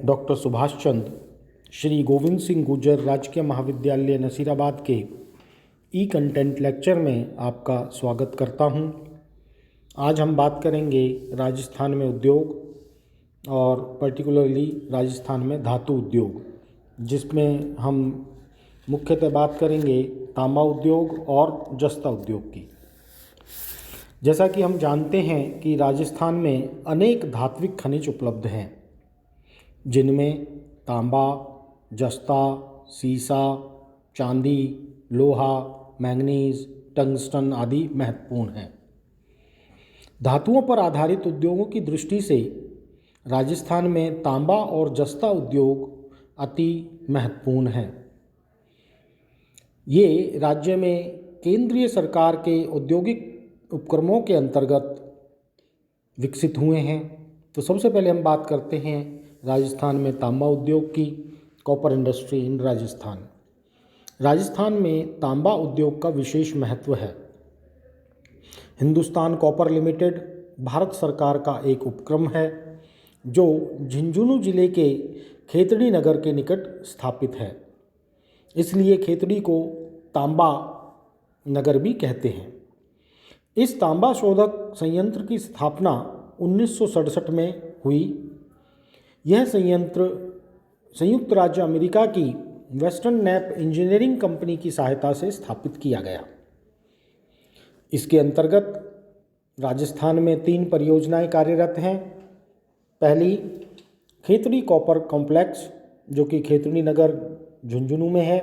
Doctor Subhash Chandra Shri Govind Singh Gurjar राजकीय महाविद्यालय नसीराबाद के ई कंटेंट लेक्चर में आपका स्वागत करता हूं। आज हम बात करेंगे राजस्थान में उद्योग और पर्टिकुलरली राजस्थान में धातु उद्योग, जिसमें हम मुख्यतः बात करेंगे तांबा उद्योग और जस्ता उद्योग की। जैसा कि हम जानते हैं कि राजस्थान में अनेक धात्विक खनिज उपलब्ध हैं, जिनमें तांबा, जस्ता, सीसा, चांदी, लोहा, मैंगनीज, टंगस्टन आदि महत्वपूर्ण हैं। धातुओं पर आधारित उद्योगों की दृष्टि से राजस्थान में तांबा और जस्ता उद्योग अति महत्वपूर्ण हैं। ये राज्य में केंद्रीय सरकार के औद्योगिक उपक्रमों के अंतर्गत विकसित हुए हैं। तो सबसे पहले हम बात करते हैं राजस्थान में तांबा उद्योग की, copper industry in Rajasthan. Rajasthan में तांबा उद्योग का विशेष महत्व है। हिंदुस्तान कॉपर लिमिटेड भारत सरकार का एक उपक्रम है जो झुंझुनू जिले के खेतड़ी नगर के निकट स्थापित है। इसलिए खेतड़ी को तांबा नगर भी कहते हैं। इस तांबा शोधक संयंत्र की स्थापना 1967 में हुई। यह संयंत्र संयुक्त राज्य अमेरिका की वेस्टर्न नैप इंजीनियरिंग कंपनी की सहायता से स्थापित किया गया। इसके अंतर्गत राजस्थान में 3 परियोजनाएं कार्यरत हैं। पहली खेतड़ी कॉपर कॉम्प्लेक्स, जो कि खेतड़ी नगर झुंझुनू में है।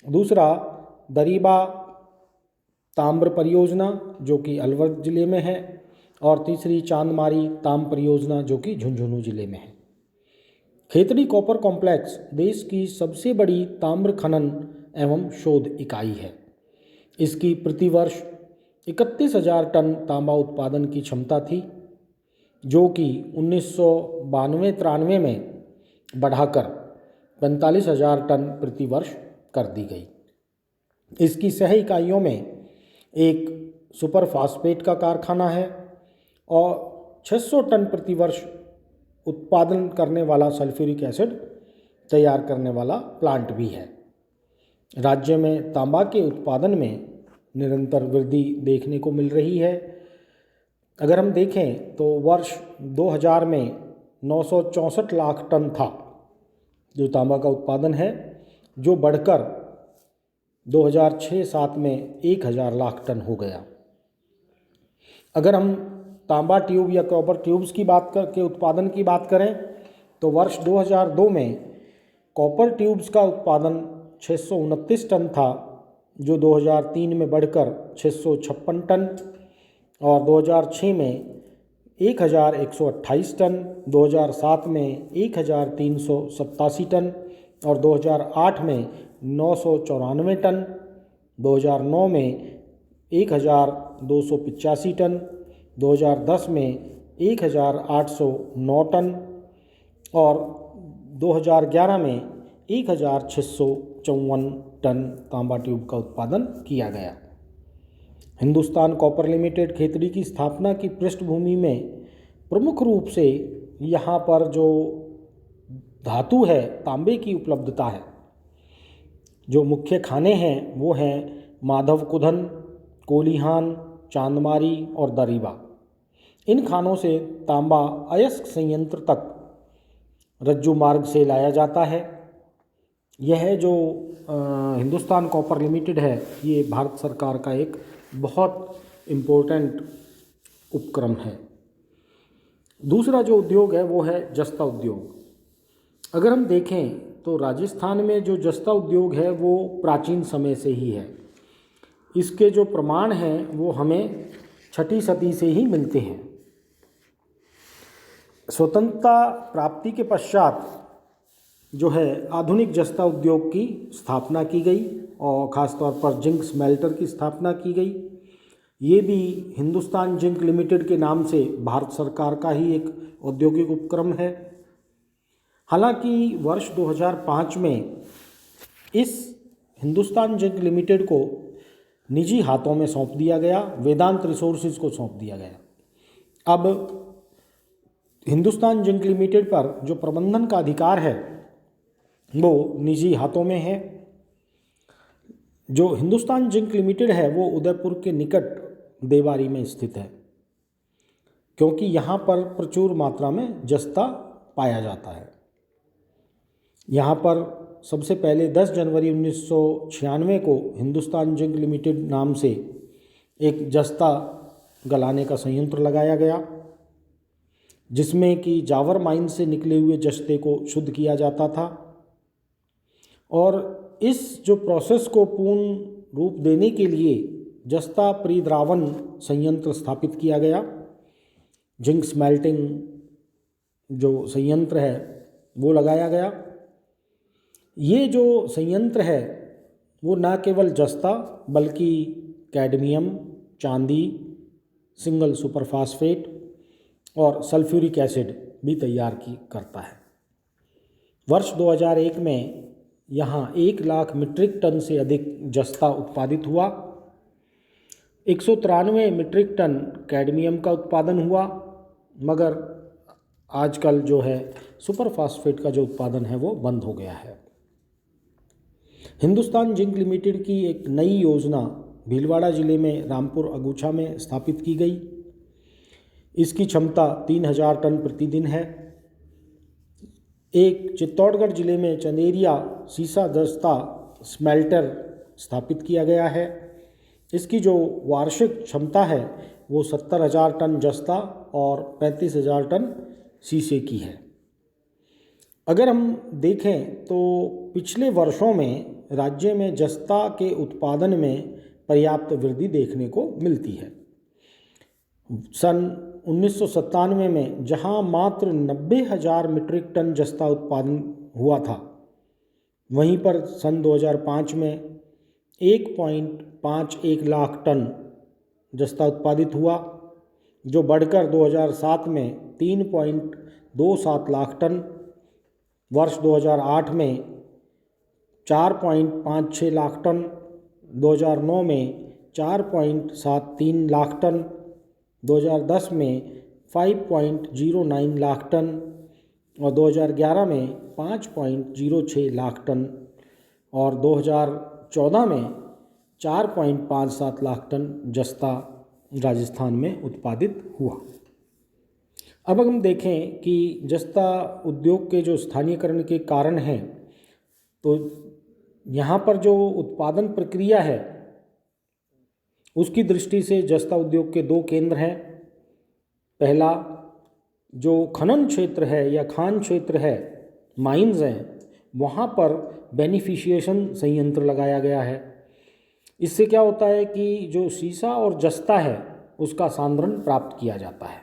दूसरा दरीबा ताम्र परियोजना, जो कि अलवर जिले में है। और तीसरी चांदमारी ताम परियोजना, जो कि झुंझुनू जिले में है। खेतड़ी कॉपर कॉम्प्लेक्स देश की सबसे बड़ी ताम्र खनन एवं शोध इकाई है। इसकी प्रतिवर्ष 31,000 टन तांबा उत्पादन की क्षमता थी, जो कि 1992-93 में बढ़ाकर 45,000 टन प्रतिवर्ष कर दी गई। इसकी सह इकाइयों में एक सुपर फास्फेट का कारखाना है और 600 टन प्रतिवर्ष उत्पादन करने वाला सल्फ्यूरिक एसिड तैयार करने वाला प्लांट भी है। राज्य में तांबा के उत्पादन में निरंतर वृद्धि देखने को मिल रही है। अगर हम देखें तो वर्ष 2000 में 964 लाख टन था जो तांबा का उत्पादन है, जो बढ़कर 2006-07 में 1000 लाख टन हो गया। अगर हम तांबा ट्यूब या कॉपर ट्यूब्स की बात के उत्पादन की बात करें तो वर्ष 2002 में कॉपर ट्यूब्स का उत्पादन 629 टन था, जो 2003 में बढ़कर 656 टन और 2006 में 1128 टन, 2007 में 1387 टन और 2008 में 994 टन, 2009 में 1285 टन, 2010 में 1809 टन और 2011 में 1654 टन तांबा ट्यूब का उत्पादन किया गया। हिंदुस्तान कॉपर लिमिटेड खेतड़ी की स्थापना की पृष्ठभूमि में प्रमुख रूप से यहाँ पर जो धातु है, तांबे की उपलब्धता है। जो मुख्य खाने हैं वो हैं माधवकुधन, कोलिहान, चांदमारी और दरीबा। इन खानों से तांबा अयस्क संयंत्र तक रज्जू मार्ग से लाया जाता है। यह जो हिंदुस्तान कॉपर लिमिटेड है, ये भारत सरकार का एक बहुत इम्पोर्टेंट उपक्रम है। दूसरा जो उद्योग है वो है जस्ता उद्योग। अगर हम देखें तो राजस्थान में जो जस्ता उद्योग है वो प्राचीन समय से ही है। इसके जो प्रमाण हैं वो हमें 6ठी सदी से ही मिलते हैं। स्वतंत्रता प्राप्ति के पश्चात जो है आधुनिक जस्ता उद्योग की स्थापना की गई और ख़ासतौर पर जिंक स्मेल्टर की स्थापना की गई। ये भी हिंदुस्तान जिंक लिमिटेड के नाम से भारत सरकार का ही एक औद्योगिक उपक्रम है। हालांकि वर्ष 2005 में इस हिंदुस्तान जिंक लिमिटेड को निजी हाथों में सौंप दिया गया, वेदांत रिसोर्सेज को सौंप दिया गया। अब हिंदुस्तान जिंक लिमिटेड पर जो प्रबंधन का अधिकार है वो निजी हाथों में है। जो हिंदुस्तान जिंक लिमिटेड है वो उदयपुर के निकट देवारी में स्थित है, क्योंकि यहाँ पर प्रचुर मात्रा में जस्ता पाया जाता है। यहाँ पर सबसे पहले 10 जनवरी 1996 को हिंदुस्तान जिंक लिमिटेड नाम से एक जस्ता गलाने का संयंत्र लगाया गया, जिसमें कि जावर माइन से निकले हुए जस्ते को शुद्ध किया जाता था। और इस जो प्रोसेस को पूर्ण रूप देने के लिए जस्ता परिद्रावण संयंत्र स्थापित किया गया। जिंक स्मेल्टिंग जो संयंत्र है वो लगाया गया। ये जो संयंत्र है वो न केवल जस्ता बल्कि कैडमियम, चांदी, सिंगल सुपरफास्फेट और सल्फ्यूरिक एसिड भी तैयार करता है। वर्ष 2001 में यहाँ 1 लाख मीट्रिक टन से अधिक जस्ता उत्पादित हुआ। 193 मीट्रिक टन कैडमियम का उत्पादन हुआ, मगर आजकल जो है सुपरफास्फेट का जो उत्पादन है वो बंद हो गया है। हिंदुस्तान जिंक लिमिटेड की एक नई योजना भीलवाड़ा ज़िले में रामपुर अगूछा में स्थापित की गई। इसकी क्षमता 3000 टन प्रतिदिन है। एक चित्तौड़गढ़ ज़िले में चंदेरिया सीसा जस्ता स्मेल्टर स्थापित किया गया है। इसकी जो वार्षिक क्षमता है वो 70,000 टन जस्ता और 35,000 टन शीशे की है। अगर हम देखें तो पिछले वर्षों में राज्य में जस्ता के उत्पादन में पर्याप्त वृद्धि देखने को मिलती है। सन 1997 में जहां मात्र 90,000 मीट्रिक टन जस्ता उत्पादन हुआ था, वहीं पर सन 2005 में 1.51 लाख टन जस्ता उत्पादित हुआ, जो बढ़कर 2007 में 3.27 लाख टन, वर्ष 2008 में 4.56 लाख टन, 2009 में 4.73 लाख टन, 2010 में 5.09 लाख टन और 2011 में 5.06 लाख टन और 2014 में 4.57 लाख टन जस्ता राजस्थान में उत्पादित हुआ। अब हम देखें कि जस्ता उद्योग के जो स्थानीयकरण के कारण हैं, तो यहाँ पर जो उत्पादन प्रक्रिया है उसकी दृष्टि से जस्ता उद्योग के 2 केंद्र हैं। पहला जो खनन क्षेत्र है या खान क्षेत्र है, माइंस हैं, वहाँ पर बेनिफिशिएशन संयंत्र लगाया गया है। इससे क्या होता है कि जो सीसा और जस्ता है उसका सांद्रण प्राप्त किया जाता है।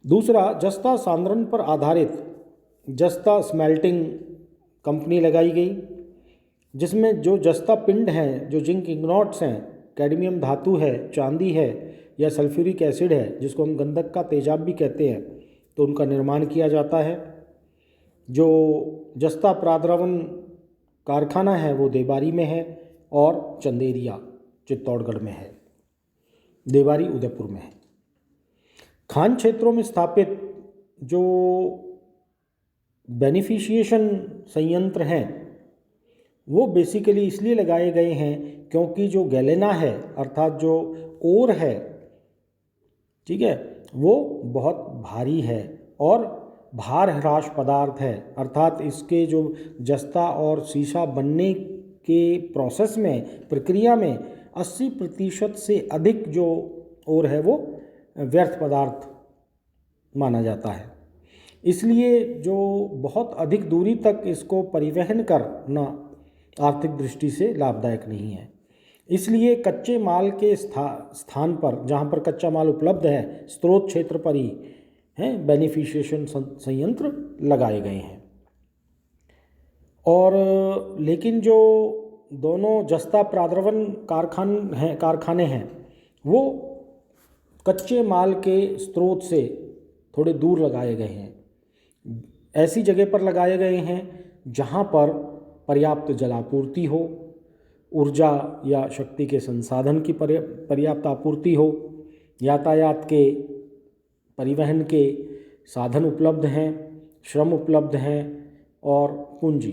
दूसरा, जस्ता सांद्रण पर आधारित जस्ता स्मेल्टिंग कंपनी लगाई गई, जिसमें जो जस्ता पिंड हैं, जो जिंक इंगॉट्स हैं, कैडमियम धातु है, चांदी है या सल्फ्यूरिक एसिड है, जिसको हम गंधक का तेजाब भी कहते हैं, तो उनका निर्माण किया जाता है। जो जस्ता प्राद्रवन कारखाना है वो देवारी में है और चंदेरिया चित्तौड़गढ़ में है, देवारी उदयपुर में है। खान क्षेत्रों में स्थापित जो बेनिफिशिएशन संयंत्र हैं वो बेसिकली इसलिए लगाए गए हैं क्योंकि जो गैलेना है अर्थात जो ओर है, ठीक है, वो बहुत भारी है और भार ह्रास पदार्थ है, अर्थात इसके जो जस्ता और शीशा बनने के प्रोसेस में, प्रक्रिया में 80% से अधिक जो ओर है वो व्यर्थ पदार्थ माना जाता है। इसलिए जो बहुत अधिक दूरी तक इसको परिवहन करना आर्थिक दृष्टि से लाभदायक नहीं है। इसलिए कच्चे माल के स्थान पर, जहाँ पर कच्चा माल उपलब्ध है, स्रोत क्षेत्र पर ही हैं बेनिफिशिएशन संयंत्र लगाए गए हैं। और लेकिन जो दोनों जस्ता प्राद्रवन कारखाने हैं वो कच्चे माल के स्रोत से थोड़े दूर लगाए गए हैं। ऐसी जगह पर लगाए गए हैं जहाँ पर पर्याप्त जलापूर्ति हो, ऊर्जा या शक्ति के संसाधन की पर्याप्त आपूर्ति हो, यातायात के परिवहन के साधन उपलब्ध हैं, श्रम उपलब्ध हैं और पूंजी।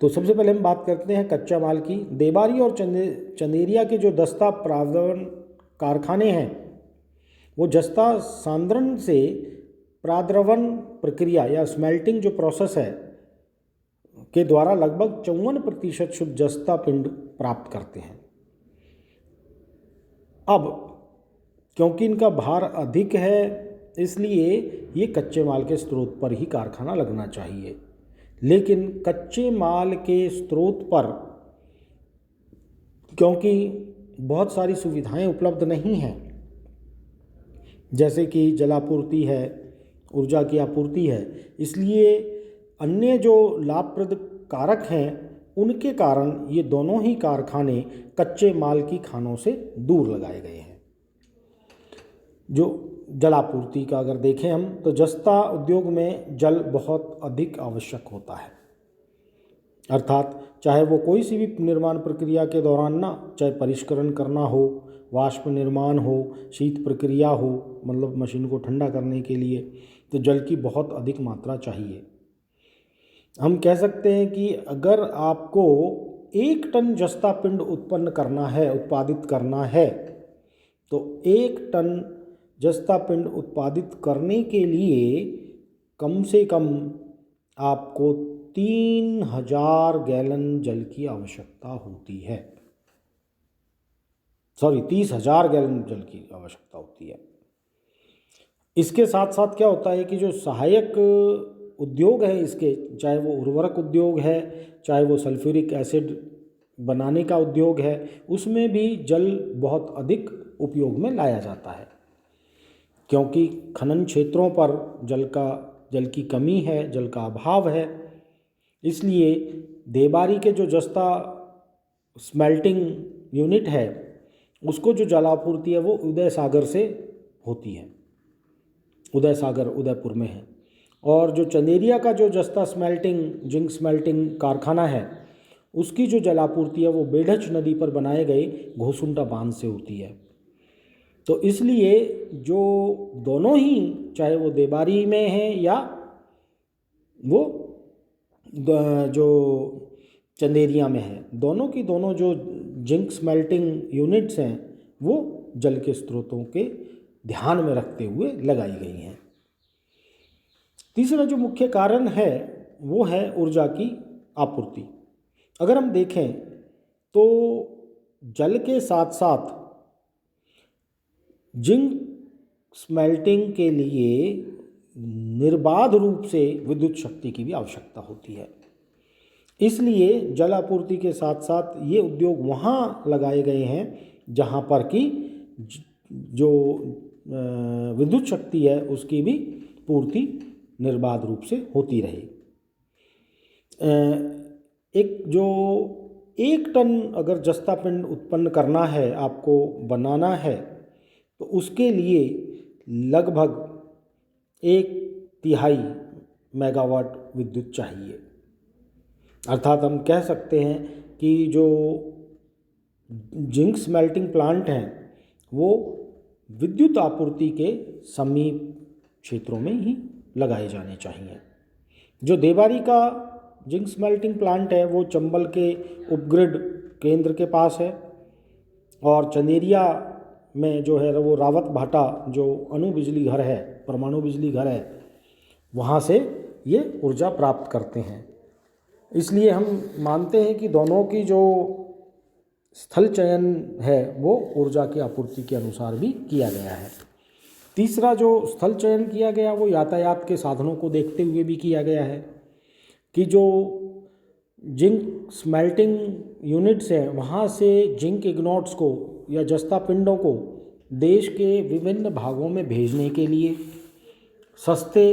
तो सबसे पहले हम बात करते हैं कच्चा माल की। देबारी और चंदेरिया के जो जस्ता प्रावरण कारखाने हैं वो जस्ता सांद्रण से प्राद्रवन प्रक्रिया या स्मेल्टिंग जो प्रोसेस है के द्वारा लगभग 54% शुद्ध जस्ता पिंड प्राप्त करते हैं। अब क्योंकि इनका भार अधिक है इसलिए ये कच्चे माल के स्रोत पर ही कारखाना लगना चाहिए, लेकिन कच्चे माल के स्रोत पर क्योंकि बहुत सारी सुविधाएं उपलब्ध नहीं हैं, जैसे कि जलापूर्ति है, ऊर्जा की आपूर्ति है, इसलिए अन्य जो लाभप्रद कारक हैं उनके कारण ये दोनों ही कारखाने कच्चे माल की खानों से दूर लगाए गए हैं। जो जलापूर्ति का अगर देखें हम तो जस्ता उद्योग में जल बहुत अधिक आवश्यक होता है, अर्थात चाहे वो कोई सी भी निर्माण प्रक्रिया के दौरान ना, चाहे परिष्करण करना हो, वाष्प निर्माण हो, शीत प्रक्रिया हो, मतलब मशीन को ठंडा करने के लिए, तो जल की बहुत अधिक मात्रा चाहिए। हम कह सकते हैं कि अगर आपको 1 टन जस्ता पिंड उत्पादित करना है तो 1 टन जस्ता पिंड उत्पादित करने के लिए कम से कम आपको 3000 गैलन जल की आवश्यकता होती है। 30,000 गैलन जल की आवश्यकता होती है। इसके साथ साथ क्या होता है कि जो सहायक उद्योग है इसके, चाहे वो उर्वरक उद्योग है, चाहे वो सल्फ्यूरिक एसिड बनाने का उद्योग है, उसमें भी जल बहुत अधिक उपयोग में लाया जाता है, क्योंकि खनन क्षेत्रों पर जल की कमी है, जल का अभाव है। इसलिए देबारी के जो जस्ता स्मेल्टिंग यूनिट है उसको जो जलापूर्ति है वो उदय सागर से होती है, उदय सागर उदयपुर में है। और जो चंदेरिया का जो जस्ता जिंक स्मेल्टिंग कारखाना है उसकी जो जलापूर्ति है वो बेढच नदी पर बनाए गए घोसुंडा बांध से होती है। तो इसलिए जो दोनों ही, चाहे वो देबारी में है या वो जो चंदेरिया में है, दोनों की दोनों जो जिंक स्मेल्टिंग यूनिट्स हैं वो जल के स्रोतों के ध्यान में रखते हुए लगाई गई हैं। तीसरा जो मुख्य कारण है वो है ऊर्जा की आपूर्ति। अगर हम देखें तो जल के साथ साथ जिंक स्मेल्टिंग के लिए निर्बाध रूप से विद्युत शक्ति की भी आवश्यकता होती है। इसलिए जल आपूर्ति के साथ साथ ये उद्योग वहाँ लगाए गए हैं जहाँ पर कि जो विद्युत शक्ति है उसकी भी पूर्ति निर्बाध रूप से होती रहे। एक टन अगर जस्ता पिंड उत्पन्न करना है, आपको बनाना है, तो उसके लिए लगभग 1/3 मेगावाट विद्युत चाहिए। अर्थात हम कह सकते हैं कि जो जिंक स्मेल्टिंग प्लांट हैं वो विद्युत आपूर्ति के समीप क्षेत्रों में ही लगाए जाने चाहिए। जो देबारी का जिंक स्मेल्टिंग प्लांट है वो चंबल के उपग्रिड केंद्र के पास है, और चंदेरिया में जो है वो रावत भाटा जो अणु बिजली घर है, परमाणु बिजली घर है, वहाँ से ये ऊर्जा प्राप्त करते हैं। इसलिए हम मानते हैं कि दोनों की जो स्थल चयन है वो ऊर्जा की आपूर्ति के अनुसार भी किया गया है। तीसरा जो स्थल चयन किया गया वो यातायात के साधनों को देखते हुए भी किया गया है कि जो जिंक स्मेल्टिंग यूनिट्स हैं वहाँ से जिंक इग्नॉट्स को या जस्ता पिंडों को देश के विभिन्न भागों में भेजने के लिए सस्ते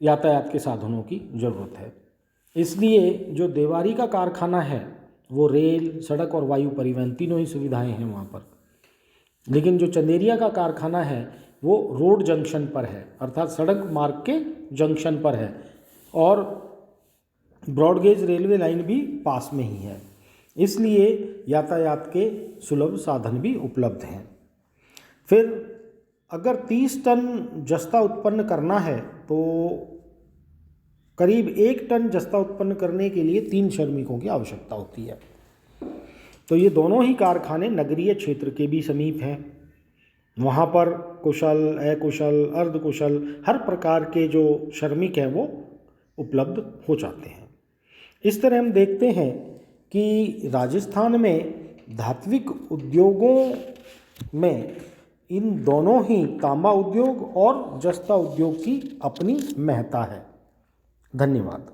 यातायात के साधनों की ज़रूरत है। इसलिए जो देबारी का कारखाना है वो रेल, सड़क और वायु परिवहन तीनों ही सुविधाएं हैं वहाँ पर, लेकिन जो चंदेरिया का कारखाना है वो रोड जंक्शन पर है, अर्थात सड़क मार्ग के जंक्शन पर है, और ब्रॉडगेज रेलवे लाइन भी पास में ही है। इसलिए यातायात के सुलभ साधन भी उपलब्ध हैं। फिर अगर 30 टन जस्ता उत्पन्न करना है तो करीब 1 टन जस्ता उत्पन्न करने के लिए 3 श्रमिकों की आवश्यकता होती है। तो ये दोनों ही कारखाने नगरीय क्षेत्र के भी समीप हैं। वहाँ पर कुशल, अकुशल, अर्धकुशल हर प्रकार के जो श्रमिक हैं वो उपलब्ध हो जाते हैं। इस तरह हम देखते हैं कि राजस्थान में धात्विक उद्योगों में इन दोनों ही तांबा उद्योग और जस्ता उद्योग की अपनी महत्ता है। धन्यवाद।